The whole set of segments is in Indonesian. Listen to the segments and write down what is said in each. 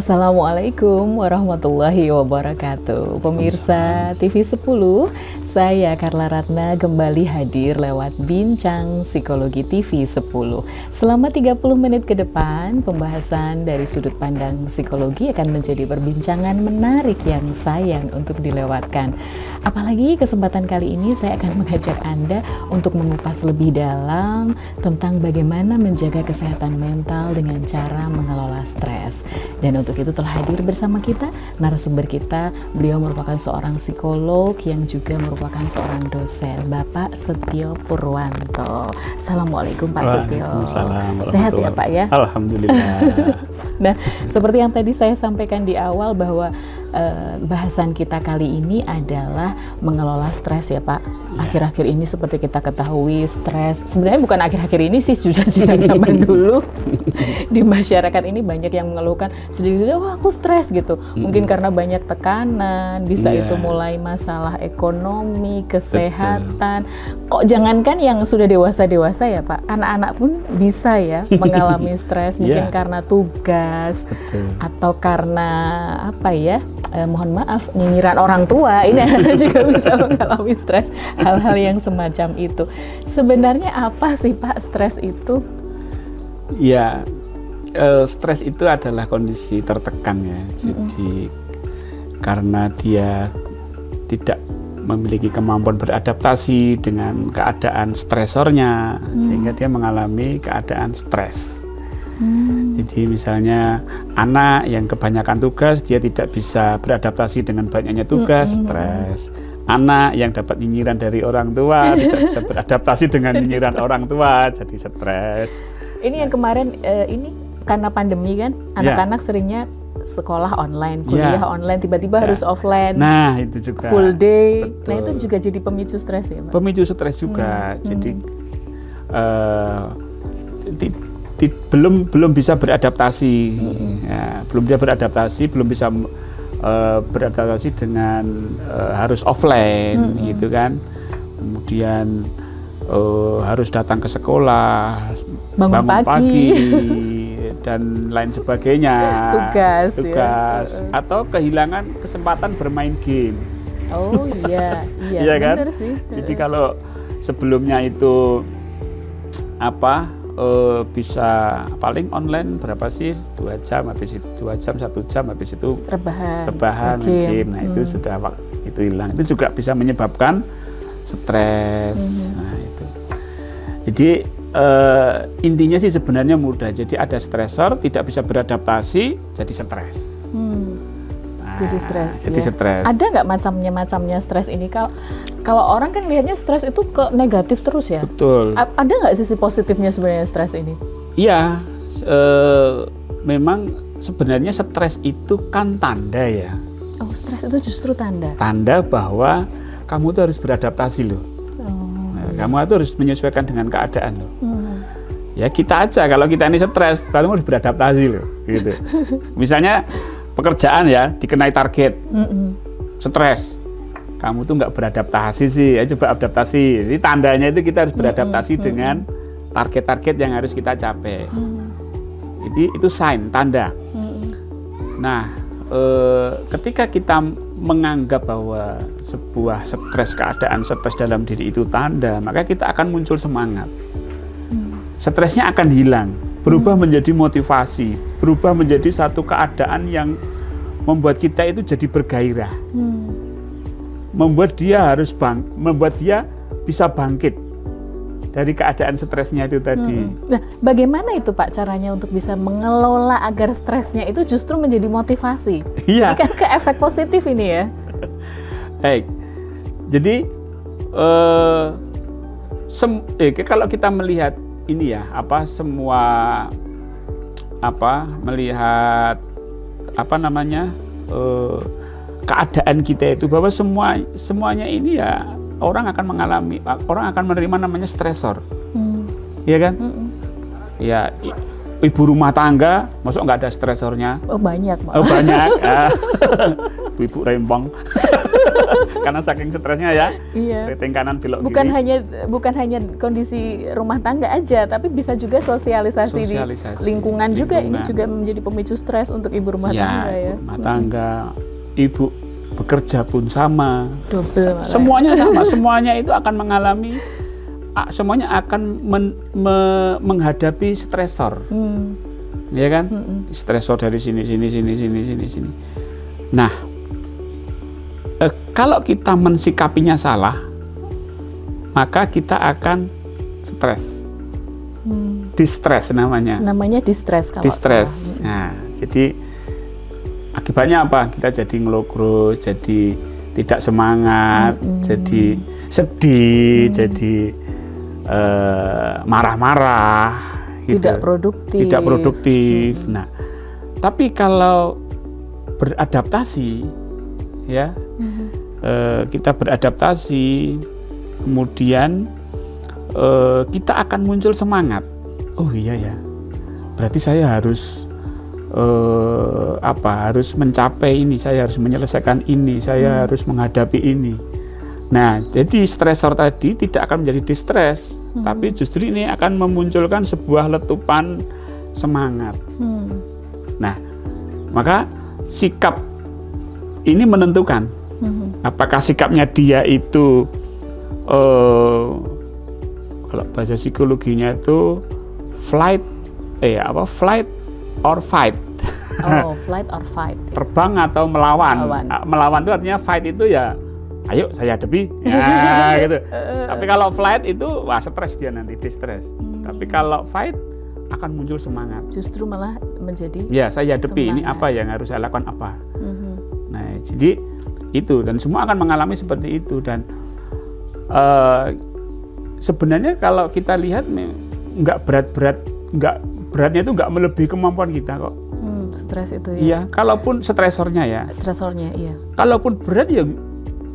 Assalamualaikum warahmatullahi wabarakatuh. Pemirsa TV 10, saya Karla Ratna kembali hadir lewat Bincang Psikologi TV 10. Selama 30 menit ke depan, pembahasan dari sudut pandang psikologi akan menjadi perbincangan menarik yang sayang untuk dilewatkan. Apalagi kesempatan kali ini saya akan mengajak Anda untuk mengupas lebih dalam tentang bagaimana menjaga kesehatan mental dengan cara mengelola stres. Dan untuk itu telah hadir bersama kita narasumber kita. Beliau merupakan seorang psikolog yang juga merupakan seorang dosen, Bapak Setio Purwanto. Assalamualaikum Pak Setio. Waalaikumsalam. Sehat ya Pak ya? Alhamdulillah. Nah, seperti yang tadi saya sampaikan di awal bahwa bahasan kita kali ini adalah mengelola stres ya Pak. Akhir-akhir ini seperti kita ketahui stres, sebenarnya bukan akhir-akhir ini sih, sudah sejak zaman dulu di masyarakat ini banyak yang mengeluhkan sedikit-sedikit, wah aku stres gitu. Mungkin karena banyak tekanan, bisa itu mulai masalah ekonomi, kesehatan. Kok jangankan yang sudah dewasa-dewasa ya Pak, anak-anak pun bisa ya mengalami stres, mungkin karena tugas atau karena apa ya, mohon maaf, nyinyiran orang tua, ini anak juga bisa mengalami stres, hal-hal yang semacam itu. Sebenarnya apa sih Pak stres itu? Ya, stres itu adalah kondisi tertekan ya. Jadi karena dia tidak memiliki kemampuan beradaptasi dengan keadaan stresornya, sehingga dia mengalami keadaan stres. Jadi misalnya anak yang kebanyakan tugas, dia tidak bisa beradaptasi dengan banyaknya tugas, stres. Anak yang dapat nyinyiran dari orang tua tidak bisa beradaptasi dengan nyinyiran orang tua, jadi stres. Ini yang kemarin ini karena pandemi kan, anak-anak seringnya sekolah online, kuliah online, tiba-tiba harus offline. Nah itu juga full day. Betul. Nah itu juga jadi pemicu stres ya Pak? Pemicu stres juga. Jadi belum bisa beradaptasi, ya, belum dia beradaptasi, belum bisa beradaptasi dengan harus offline, gitu kan. Kemudian harus datang ke sekolah, bangun pagi dan lain sebagainya, tugas ya. Atau kehilangan kesempatan bermain game. Oh iya, iya kan? Bener sih. Jadi kalau sebelumnya itu bisa paling online berapa sih, 2 jam, habis itu 2 jam, 1 jam, habis itu rebahan game. Nah itu sudah itu hilang. Itu juga bisa menyebabkan stres. Nah itu. Jadi intinya sih sebenarnya mudah. Jadi ada stresor, tidak bisa beradaptasi, jadi stres. Jadi stres. Jadi stres. Ada nggak macamnya stres ini? Kalau orang kan lihatnya stres itu ke negatif terus ya. Betul. Ada nggak sisi positifnya sebenarnya stres ini? Iya, memang sebenarnya stres itu kan tanda ya. Oh, stres itu justru tanda. Tanda bahwa kamu tuh harus beradaptasi loh. Kamu tuh harus menyesuaikan dengan keadaan loh. Ya kita aja kalau kita ini stres, berarti harus beradaptasi loh. Gitu. Misalnya pekerjaan ya, dikenai target, stres, kamu tuh nggak beradaptasi sih, ya coba adaptasi. Jadi tandanya itu kita harus beradaptasi dengan target-target yang harus kita capai. Itu sign, tanda. Nah, ketika kita menganggap bahwa sebuah stres, keadaan stres dalam diri itu tanda, maka kita akan muncul semangat. Stresnya akan hilang, berubah menjadi motivasi, berubah menjadi satu keadaan yang membuat kita itu jadi bergairah, membuat dia bisa bangkit dari keadaan stresnya itu tadi. Nah, bagaimana itu Pak caranya untuk bisa mengelola agar stresnya itu justru menjadi motivasi? Iya. Ini kan ke efek positif ini ya. Baik, jadi kalau kita melihat ini ya, melihat keadaan kita itu bahwa semuanya ini ya orang akan menerima namanya stresor, ya kan? Ya ibu rumah tangga, masuk nggak ada stresornya? Oh banyak, Oh banyak. Ibu rempong. Karena saking stresnya ya. Iya. Reteng kanan belok kiri. Bukan hanya kondisi rumah tangga aja, tapi bisa juga sosialisasi di lingkungan juga. Ini juga menjadi pemicu stres untuk ibu rumah tangga ya. Rumah tangga, ibu bekerja pun sama. Double semuanya sama, semuanya itu akan mengalami, semuanya akan menghadapi stresor. Ya kan? Stresor dari sini. Nah, kalau kita mensikapinya salah, maka kita akan stres. Distres namanya. Namanya distres kalau distres. Nah, jadi akibatnya apa? Kita jadi ngelogro, jadi tidak semangat, jadi sedih, jadi marah-marah, gitu. Tidak produktif. Nah, tapi kalau beradaptasi, ya, kita beradaptasi, kemudian kita akan muncul semangat. Oh iya ya, berarti saya harus harus mencapai ini, saya harus menyelesaikan ini, saya harus menghadapi ini. Nah, jadi stresor tadi tidak akan menjadi distres, tapi justru ini akan memunculkan sebuah letupan semangat. Nah, maka sikap ini menentukan apakah sikapnya dia itu kalau bahasa psikologinya itu flight or fight. Oh, flight or fight. Terbang atau melawan. Melawan itu artinya fight itu ya, ayo saya hadapi, ya gitu. Tapi kalau flight itu wah stres dia nanti, distres. Tapi kalau fight akan muncul semangat. Justru malah menjadi ya saya hadapi semangat. Ini apa yang harus saya lakukan apa. Nah, jadi itu, dan semua akan mengalami seperti itu. Dan sebenarnya kalau kita lihat nggak beratnya itu nggak melebihi kemampuan kita kok. Stres itu ya. Iya, kalaupun stresornya ya. Stresornya, iya. Kalaupun berat ya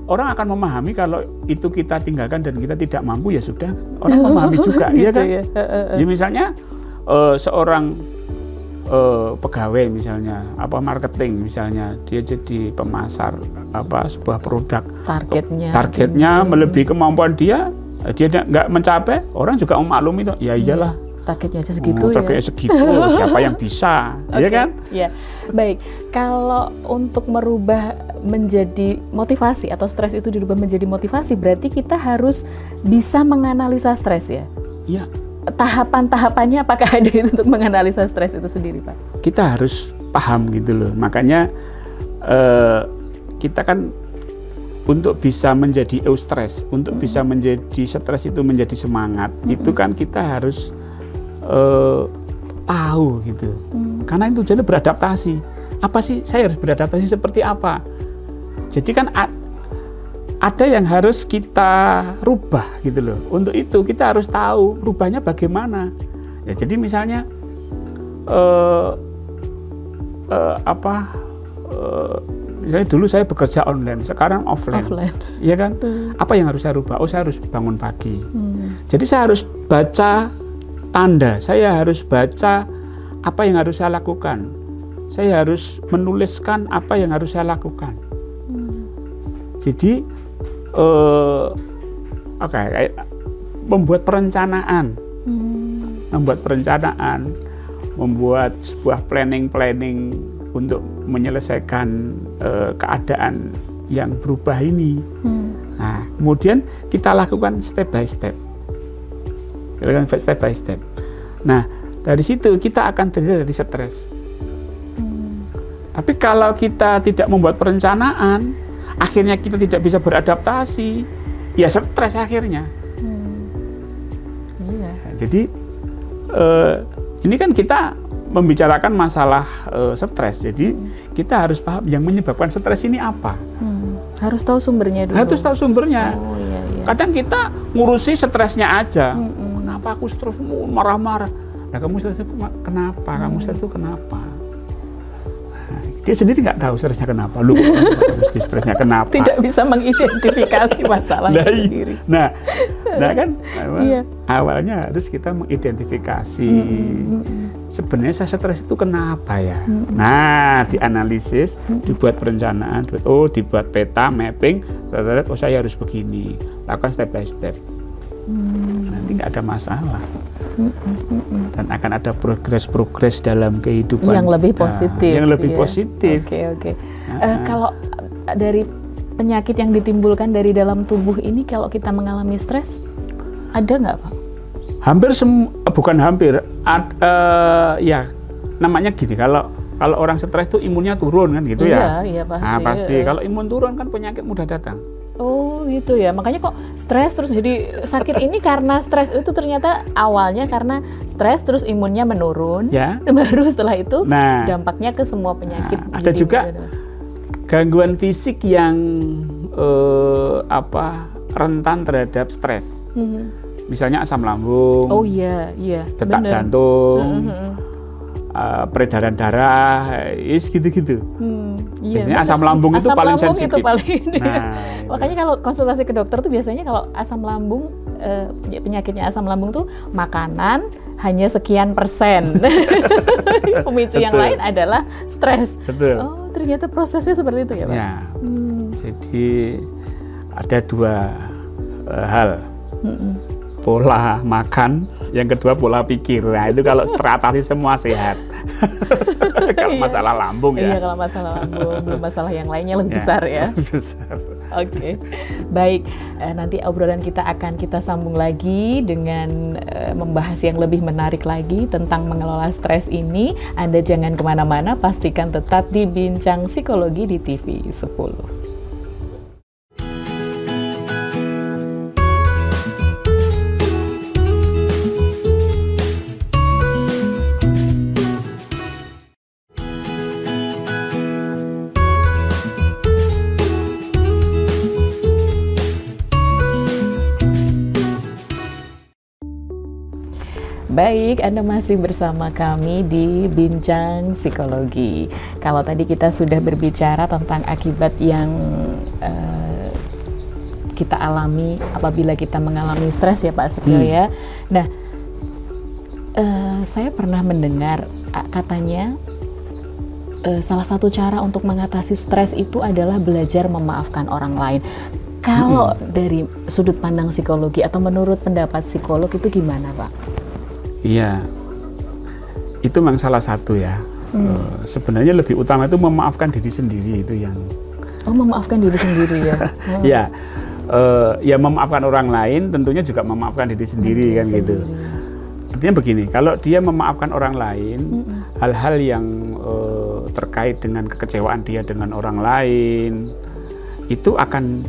orang akan memahami kalau itu kita tinggalkan dan kita tidak mampu, ya sudah, orang memahami juga, gitu, iya kan? Ya. Jadi misalnya seorang pegawai misalnya, marketing misalnya, dia jadi pemasar sebuah produk. Targetnya melebihi kemampuan dia nggak mencapai, orang juga memaklumi itu. Ya iyalah. Targetnya aja segitu ya. Targetnya segitu, siapa yang bisa, ya kan? Ya, baik. Kalau untuk merubah menjadi motivasi atau stres itu dirubah menjadi motivasi, berarti kita harus bisa menganalisa stres ya? Iya. Tahapan-tahapannya apakah ada itu untuk menganalisa stres itu sendiri, Pak? Kita harus paham gitu loh. Makanya kita kan untuk bisa menjadi eustress, untuk bisa menjadi stres itu menjadi semangat, itu kan kita harus tahu gitu. Karena itu jadi beradaptasi. Apa sih saya harus beradaptasi seperti apa? Jadi kan ada yang harus kita rubah gitu loh. Untuk itu kita harus tahu rubahnya bagaimana. Ya, jadi misalnya misalnya dulu saya bekerja online, sekarang offline. Iya kan? Apa yang harus saya rubah? Oh, saya harus bangun pagi. Jadi saya harus baca tanda, saya harus baca apa yang harus saya lakukan. Saya harus menuliskan apa yang harus saya lakukan. Jadi membuat perencanaan, membuat sebuah planning untuk menyelesaikan keadaan yang berubah ini. Nah, kemudian kita lakukan step by step. Nah, dari situ kita akan terhindar dari stres. Tapi kalau kita tidak membuat perencanaan, akhirnya kita tidak bisa beradaptasi, ya stres akhirnya. Iya. Jadi ini kan kita membicarakan masalah stres. Jadi kita harus paham yang menyebabkan stres ini apa. Harus tahu sumbernya dulu. Harus tahu sumbernya. Oh, iya. Kadang kita ngurusi stresnya aja. Kenapa aku stres, marah-marah? Nah, kamu stres itu kenapa? Kamu stres itu kenapa? Nah, dia sendiri nggak tahu stresnya kenapa. Lu mesti stresnya kenapa? Tidak bisa mengidentifikasi masalahnya sendiri. Nah kan awalnya harus kita mengidentifikasi sebenarnya saya stres itu kenapa ya? Nah, dianalisis, dibuat perencanaan, dibuat peta, mapping, oh saya harus begini, lakukan step by step. Nanti nggak ada masalah. Dan akan ada progres dalam kehidupan yang lebih kita, positif. Yang lebih positif. Oke. Kalau dari penyakit yang ditimbulkan dari dalam tubuh ini, kalau kita mengalami stres, ada nggak Pak? Hampir bukan hampir, ya namanya gini, kalau orang stres itu imunnya turun kan gitu ya. Iya pasti. Nah, pasti. Kalau imun turun kan penyakit mudah datang. Oh gitu ya, makanya kok stres terus jadi sakit ini karena stres itu ternyata awalnya karena stres terus imunnya menurun, ya. Baru setelah itu dampaknya ke semua penyakit. Ada juga gangguan fisik yang rentan terhadap stres. Misalnya asam lambung, detak jantung, peredaran darah, gitu-gitu. Biasanya asam lambung itu paling sensitif. Makanya kalau konsultasi ke dokter tuh biasanya kalau asam lambung, penyakitnya asam lambung tuh makanan hanya sekian %. Pemicu yang lain adalah stres. Betul. Oh, ternyata prosesnya seperti itu ya Pak? Ya. Jadi ada dua hal. Pola makan, yang kedua pola pikir. Nah itu kalau teratasi semua sehat. Kalau masalah lambung ya. Iya, kalau masalah lambung, belum masalah yang lainnya lebih besar ya. Besar. Oke, baik. Nanti obrolan kita akan kita sambung lagi dengan membahas yang lebih menarik lagi tentang mengelola stres ini. Anda jangan kemana-mana, pastikan tetap di Bincang Psikologi di TV 10. Baik, Anda masih bersama kami di Bincang Psikologi. Kalau tadi kita sudah berbicara tentang akibat yang kita alami apabila kita mengalami stres ya Pak Setio ya. Nah, saya pernah mendengar katanya salah satu cara untuk mengatasi stres itu adalah belajar memaafkan orang lain. Kalau dari sudut pandang psikologi atau menurut pendapat psikolog itu gimana Pak? Iya, itu memang salah satu ya. Sebenarnya lebih utama itu memaafkan diri sendiri itu yang. Oh, memaafkan diri sendiri ya. Ya, ya memaafkan orang lain, tentunya juga memaafkan diri sendiri kan gitu. Artinya begini, kalau dia memaafkan orang lain, hal-hal yang terkait dengan kekecewaan dia dengan orang lain itu akan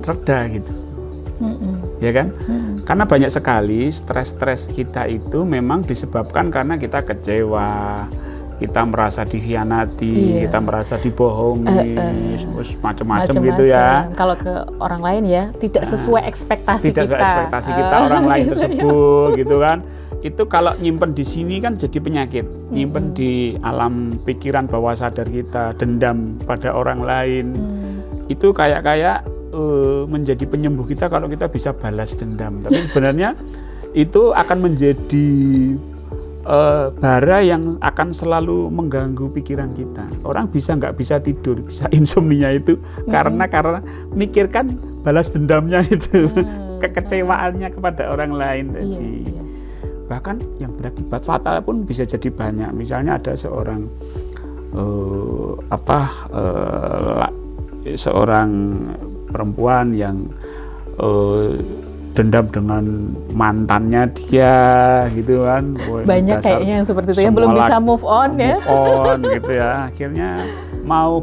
reda gitu. Ya kan? Karena banyak sekali stres-stres kita itu memang disebabkan karena kita kecewa, kita merasa dikhianati, kita merasa dibohongi, macam-macam gitu ya. Kalau ke orang lain ya, tidak sesuai ekspektasi kita. Tidak sesuai ekspektasi kita orang lain tersebut, gitu kan. Itu kalau nyimpen di sini kan jadi penyakit, nyimpen di alam pikiran bawah sadar kita, dendam pada orang lain. Itu kayak menjadi penyembuh kita kalau kita bisa balas dendam. Tapi sebenarnya itu akan menjadi bara yang akan selalu mengganggu pikiran kita. Orang nggak bisa tidur, bisa insomnia itu karena mikirkan balas dendamnya itu, kekecewaannya kepada orang lain tadi. Bahkan yang berakibat fatal pun bisa jadi banyak. Misalnya ada seorang seorang perempuan yang dendam dengan mantannya dia gitu kan. Banyak kayaknya yang seperti itu ya, belum bisa move on ya. Gitu ya. Akhirnya mau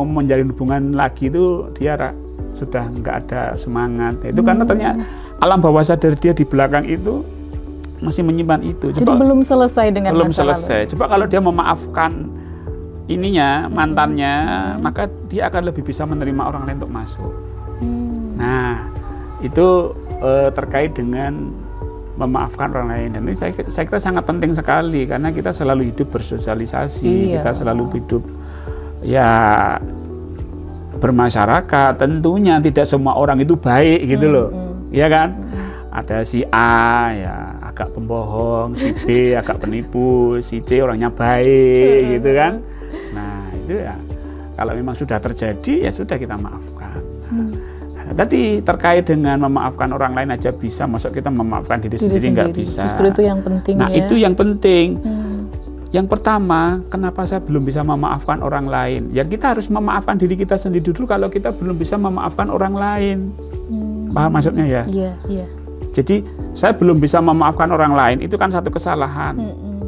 menjalin hubungan lagi itu dia sudah nggak ada semangat. Itu karena ternyata alam bawah sadar dia di belakang itu masih menyimpan itu. Jadi belum selesai dengan belum masa selesai. lalu. Coba kalau dia memaafkan mantannya, maka dia akan lebih bisa menerima orang lain untuk masuk. Nah, itu terkait dengan memaafkan orang lain, dan ini saya kira sangat penting sekali karena kita selalu hidup bersosialisasi, kita selalu hidup ya bermasyarakat. Tentunya tidak semua orang itu baik gitu loh, ya kan? Ada si A ya agak pembohong, si B agak penipu, si C orangnya baik gitu kan. Nah itu ya kalau memang sudah terjadi ya sudah kita maafkan. Nah, tadi terkait dengan memaafkan orang lain aja bisa, masuk kita memaafkan diri sendiri nggak bisa. Justru itu yang penting. Nah itu yang penting. Yang pertama, kenapa saya belum bisa memaafkan orang lain? Ya kita harus memaafkan diri kita sendiri dulu kalau kita belum bisa memaafkan orang lain. Paham maksudnya ya? Iya, iya. Jadi saya belum bisa memaafkan orang lain, itu kan satu kesalahan.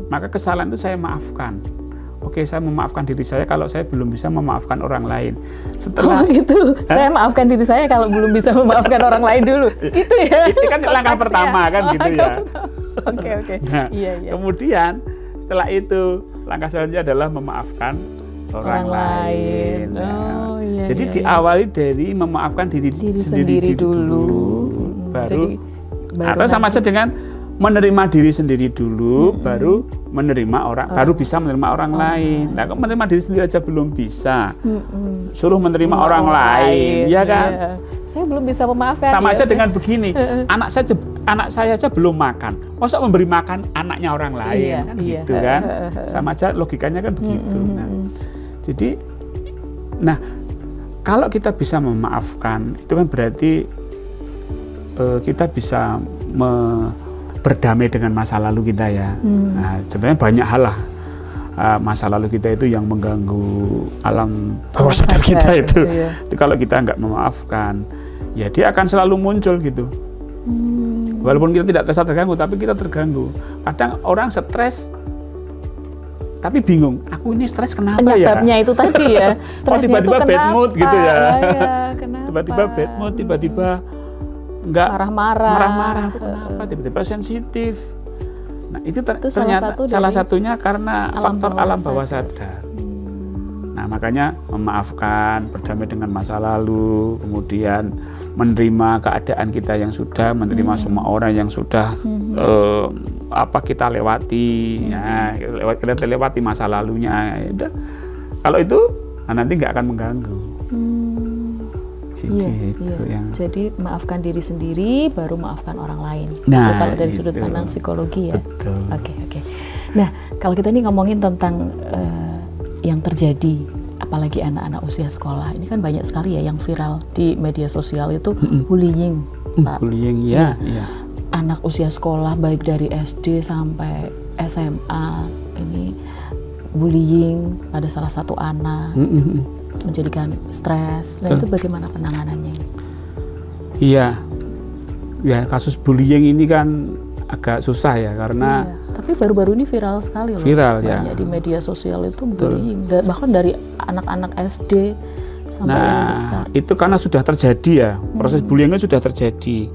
Maka kesalahan itu saya maafkan. Oke, saya memaafkan diri saya kalau saya belum bisa memaafkan orang lain. Setelah itu, saya maafkan diri saya kalau belum bisa memaafkan orang lain dulu. Itu ya. Itu kan langkah pertama kan gitu ya. Oke. Nah, iya. Kemudian setelah itu langkah selanjutnya adalah memaafkan orang lain. Oh, iya, jadi iya, diawali dari memaafkan diri sendiri dulu. Baru atau sama saja dengan menerima diri sendiri dulu, baru menerima orang, baru bisa menerima orang lain. Nah, kalau menerima diri sendiri aja belum bisa, suruh menerima orang lain, ya kan? Iya. Saya belum bisa memaafkan. Sama aja dengan begini, anak saya aja belum makan, masa memberi makan anaknya orang lain, kan gitu kan? Sama aja logikanya kan begitu. Jadi, kalau kita bisa memaafkan, itu kan berarti kita bisa berdamai dengan masa lalu kita ya. Nah, sebenarnya banyak hal lah masa lalu kita itu yang mengganggu alam bawah sadar kita itu. Itu kalau kita nggak memaafkan, ya dia akan selalu muncul gitu. Walaupun kita tidak terasa terganggu, tapi kita terganggu. Kadang orang stres, tapi bingung. Aku ini stres kenapa ya? Penyebabnya itu tadi ya. Tiba-tiba bad mood gitu ya. Tiba-tiba bad mood, tiba-tiba nggak marah-marah itu kenapa, tiba-tiba sensitif. Nah itu ternyata salah satunya karena faktor alam bawah sadar. Nah makanya memaafkan, berdamai dengan masa lalu, kemudian menerima keadaan kita yang sudah, menerima semua orang yang sudah kita lewati, kita lewati masa lalunya. Ya, kalau itu nanti nggak akan mengganggu. Jadi maafkan diri sendiri, baru maafkan orang lain. Nah, itu kalau dari sudut pandang psikologi ya. Betul. Oke. Nah, kalau kita ini ngomongin tentang yang terjadi, apalagi anak-anak usia sekolah, ini kan banyak sekali ya yang viral di media sosial itu bullying, Pak. Bullying, ya. Anak usia sekolah baik dari SD sampai SMA ini bullying pada salah satu anak. Menjadikan stres. Nah, itu bagaimana penanganannya? Iya, ya kasus bullying ini kan agak susah ya karena. Iya, tapi baru-baru ini viral sekali loh. Viral ya. Banyak di media sosial itu bullying, bahkan dari anak-anak SD sampai yang besar. Itu karena sudah terjadi ya, proses bullyingnya sudah terjadi.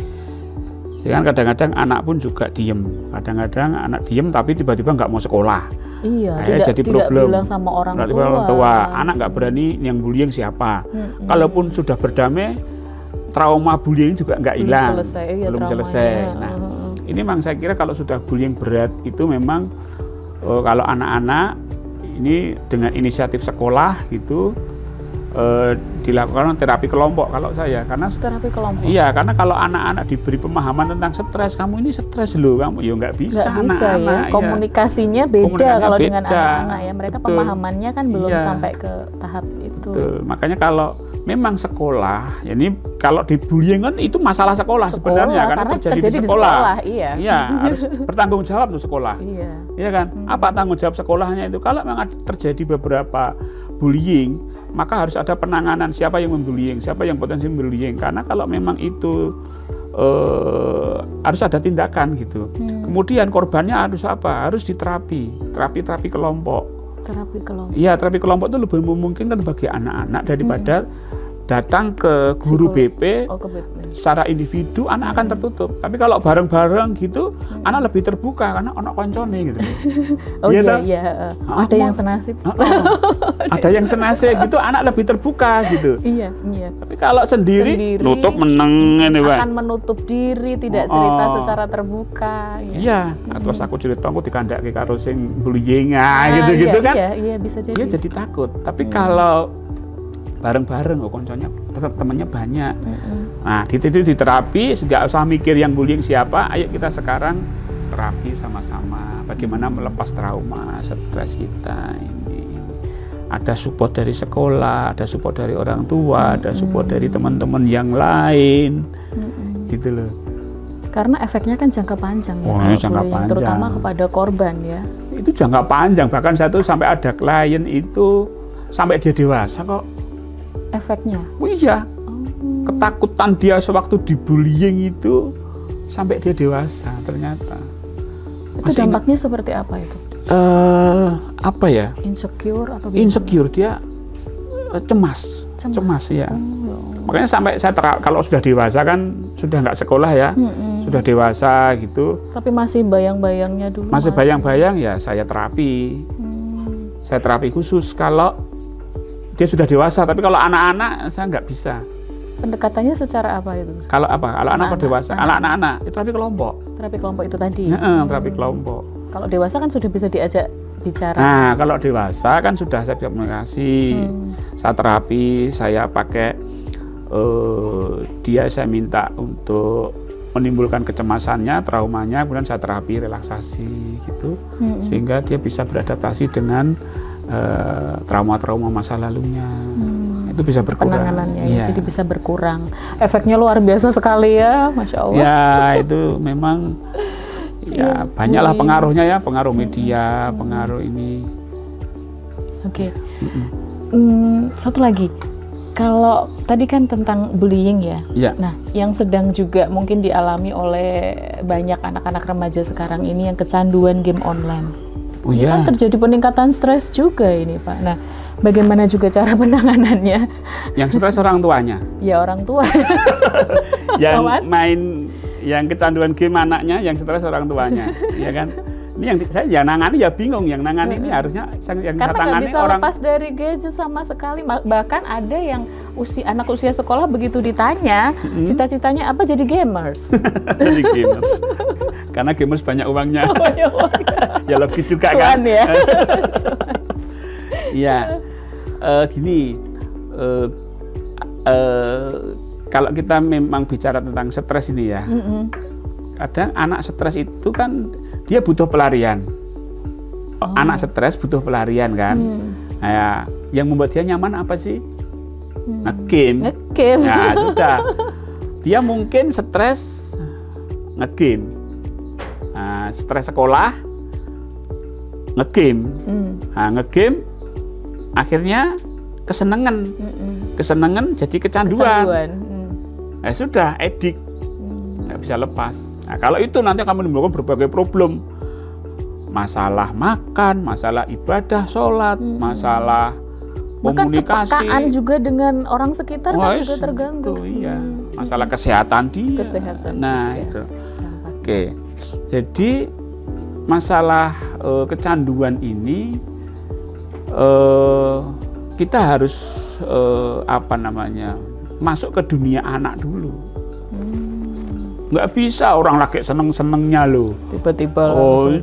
Kan kadang-kadang anak pun juga diem, kadang-kadang anak diem tapi tiba-tiba nggak mau sekolah. Iya, jadi problem. Bilang sama orang tua. Anak nggak berani, yang bullying siapa? Kalaupun sudah berdamai, trauma bullying juga nggak hilang, belum selesai. Nah, ini memang saya kira kalau sudah bullying berat itu memang kalau anak-anak ini dengan inisiatif sekolah gitu. Dilakukan terapi kelompok kalau saya, karena terapi kelompok. Iya, karena kalau anak-anak diberi pemahaman tentang stres, kamu ini stres loh, kamu ya nggak bisa anak-anak. Ya. Komunikasinya beda kalau dengan anak-anak ya, mereka Betul. Pemahamannya kan belum sampai ke tahap itu. Betul. Makanya kalau memang sekolah, ya ini kalau dibullying kan itu masalah sekolah sebenarnya karena terjadi di sekolah. Iya, harus bertanggung jawab tuh sekolah. Iya kan? Apa tanggung jawab sekolahnya itu? Kalau memang terjadi beberapa bullying, maka harus ada penanganan siapa yang membullying, siapa yang potensi membullying. Karena kalau memang itu harus ada tindakan gitu. Kemudian korbannya harus apa? Harus diterapi, terapi kelompok. Terapi kelompok. Iya, terapi kelompok itu lebih memungkinkan bagi anak-anak daripada datang ke guru BP secara individu, anak akan tertutup. Tapi kalau bareng-bareng gitu, anak lebih terbuka karena anak koncone gitu. Iya. Ada yang senasib. Ada yang senasib gitu, anak lebih terbuka gitu. Iya. Tapi kalau sendiri nutup meneng ini, akan menutup diri, tidak cerita secara terbuka. Iya. Terus aku cerita aku dikandake karo sing bullying gitu-gitu kan. Iya, bisa jadi. Dia jadi takut. Tapi kalau bareng-bareng, konconya temannya banyak. Nah, itu diterapi, nggak usah mikir yang bullying siapa. Ayo kita sekarang terapi sama-sama. Bagaimana melepas trauma, stres kita ini. Ada support dari sekolah, ada support dari orang tua, ada support dari teman-teman yang lain, gitu loh. Karena efeknya kan jangka panjang ya, jangka panjang. Terutama kepada korban ya. Itu jangka panjang, bahkan satu sampai ada klien itu sampai dia dewasa kok. Efeknya? Oh iya, ketakutan dia sewaktu dibullying itu sampai dia dewasa ternyata. Itu dampaknya seperti apa itu? Apa ya? Insecure atau gimana? Insecure, dia cemas ya. Makanya sampai saya kalau sudah dewasa kan sudah nggak sekolah ya, sudah dewasa gitu. Tapi masih bayang-bayangnya dulu. Masih bayang-bayang ya, saya terapi. Saya terapi khusus kalau dia sudah dewasa. Tapi kalau anak-anak saya nggak bisa. Pendekatannya secara apa itu? Kalau apa? Kalau anak dewasa, anak-anak itu terapi kelompok. Terapi kelompok itu tadi. Terapi kelompok. Kalau dewasa kan sudah bisa diajak bicara. Nah, kalau dewasa kan sudah saya komunikasi, saya terapi, saya pakai dia saya minta untuk menimbulkan kecemasannya, traumanya, kemudian saya terapi relaksasi gitu, sehingga dia bisa beradaptasi dengan trauma-trauma masa lalunya. Itu bisa berkurang. Penanganannya ya, jadi bisa berkurang. Efeknya luar biasa sekali ya, Masya Allah. Ya, itu memang ya banyaklah pengaruhnya ya, pengaruh media, pengaruh ini. Oke. Satu lagi, kalau tadi kan tentang bullying ya. Nah, yang sedang juga mungkin dialami oleh banyak anak-anak remaja sekarang ini yang kecanduan game online. Oh iya. Kan terjadi peningkatan stres juga ini, Pak. Nah, bagaimana juga cara penanganannya? Yang stres orang tuanya. Ya, orang tua. yang kecanduan game anaknya, yang stres orang tuanya, ya kan? Ini yang nangani ya bingung, yang nangani ini harusnya yang karena tangani nggak bisa orang lepas dari gadget sama sekali. Bahkan ada yang anak usia sekolah begitu ditanya cita-citanya apa, jadi gamers. Jadi gamers. Karena gamers banyak uangnya. Ya logis juga Cuan, kan. Ya. Iya. Gini. Kalau kita memang bicara tentang stres ini ya, kadang anak stres itu kan dia butuh pelarian. Anak stres butuh pelarian kan. Nah, yang membuat dia nyaman apa sih? Nge-game. Nah, sudah. Dia mungkin stres nge-game. Nah, stres sekolah nge-game. Nah, nge-game akhirnya kesenangan jadi kecanduan. Nah, sudah edik, nggak bisa lepas. Nah, kalau itu nanti akan menimbulkan berbagai problem, masalah makan, masalah ibadah, sholat, masalah komunikasi, bahkan kepekaan juga dengan orang sekitar kan juga terganggu. Iya, masalah kesehatan dia. Nah juga. Itu, oke. Jadi masalah kecanduan ini kita harus masuk ke dunia anak dulu. Nggak bisa orang lagi seneng-senengnya loh. Tiba-tiba langsung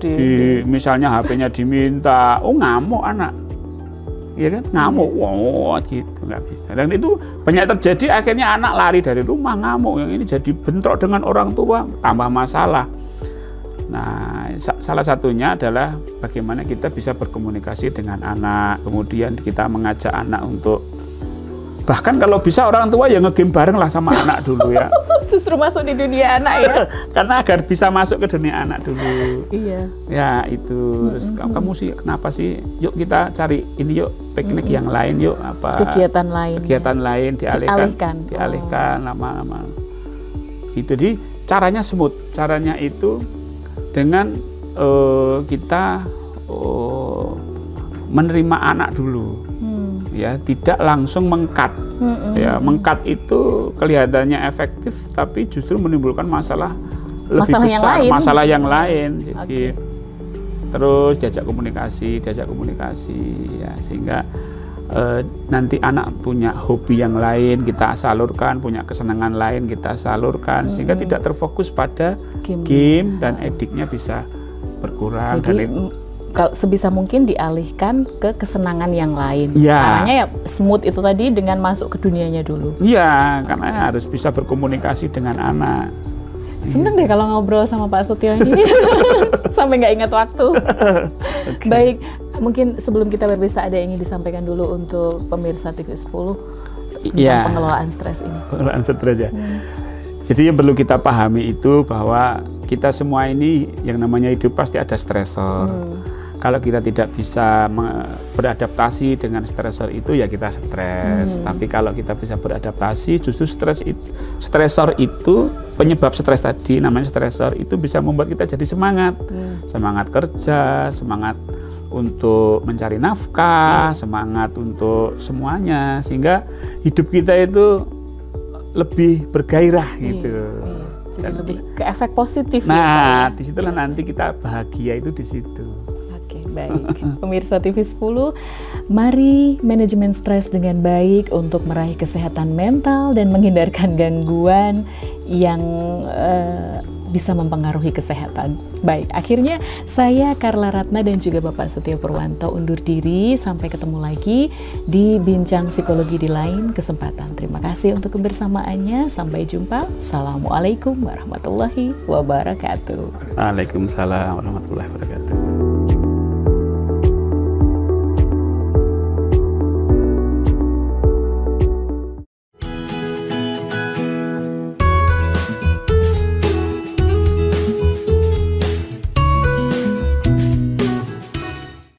misalnya HP-nya diminta, ngamuk anak. Ya kan? Ngamuk, gitu, nggak bisa. Dan itu banyak terjadi, akhirnya anak lari dari rumah ngamuk. Yang ini jadi bentrok dengan orang tua, tambah masalah. Nah, salah satunya adalah bagaimana kita bisa berkomunikasi dengan anak, kemudian kita mengajak anak untuk, bahkan kalau bisa orang tua ya nge-game bareng lah sama anak dulu ya. Justru masuk di dunia anak ya. Karena agar bisa masuk ke dunia anak dulu. Iya. Ya itu. Kamu sih kenapa sih? Yuk kita cari ini yuk, teknik yang lain yuk, apa? Kegiatan lain. Kegiatan lain dialihkan lama-lama. Itu di caranya smooth. Caranya itu dengan kita menerima anak dulu. Ya, tidak langsung mengkat. Ya, mengkat itu kelihatannya efektif tapi justru menimbulkan masalah lebih besar, masalah yang lain. Jadi terus diajak komunikasi ya, sehingga nanti anak punya hobi yang lain kita salurkan, punya kesenangan lain kita salurkan, sehingga tidak terfokus pada game dan ediknya bisa berkurang. Jadi kalau sebisa mungkin dialihkan ke kesenangan yang lain. Ya. Caranya ya smooth itu tadi, dengan masuk ke dunianya dulu. Iya, karena harus bisa berkomunikasi dengan anak. Seneng deh kalau ngobrol sama Pak Setio ini. Sampai nggak ingat waktu. Okay. Baik, mungkin sebelum kita berpisah ada yang ingin disampaikan dulu untuk pemirsa TV10 tentang pengelolaan stres ini. Pengelolaan stres ya. Jadi yang perlu kita pahami itu bahwa kita semua ini yang namanya hidup pasti ada stresor. Kalau kita tidak bisa beradaptasi dengan stresor itu ya kita stres. Tapi kalau kita bisa beradaptasi, justru stresor itu penyebab stres tadi namanya stresor itu bisa membuat kita jadi semangat. Semangat kerja, semangat untuk mencari nafkah, semangat untuk semuanya, sehingga hidup kita itu lebih bergairah gitu. Jadi lebih ke efek positif. Nah, disitulah nanti kita bahagia itu di situ. Baik, pemirsa TV10, mari manajemen stres dengan baik untuk meraih kesehatan mental dan menghindarkan gangguan yang bisa mempengaruhi kesehatan. Baik, akhirnya saya Carla Ratna dan juga Bapak Setio Purwanto undur diri. Sampai ketemu lagi di Bincang Psikologi di lain kesempatan. Terima kasih untuk kebersamaannya. Sampai jumpa. Assalamualaikum warahmatullahi wabarakatuh. Waalaikumsalam warahmatullahi wabarakatuh.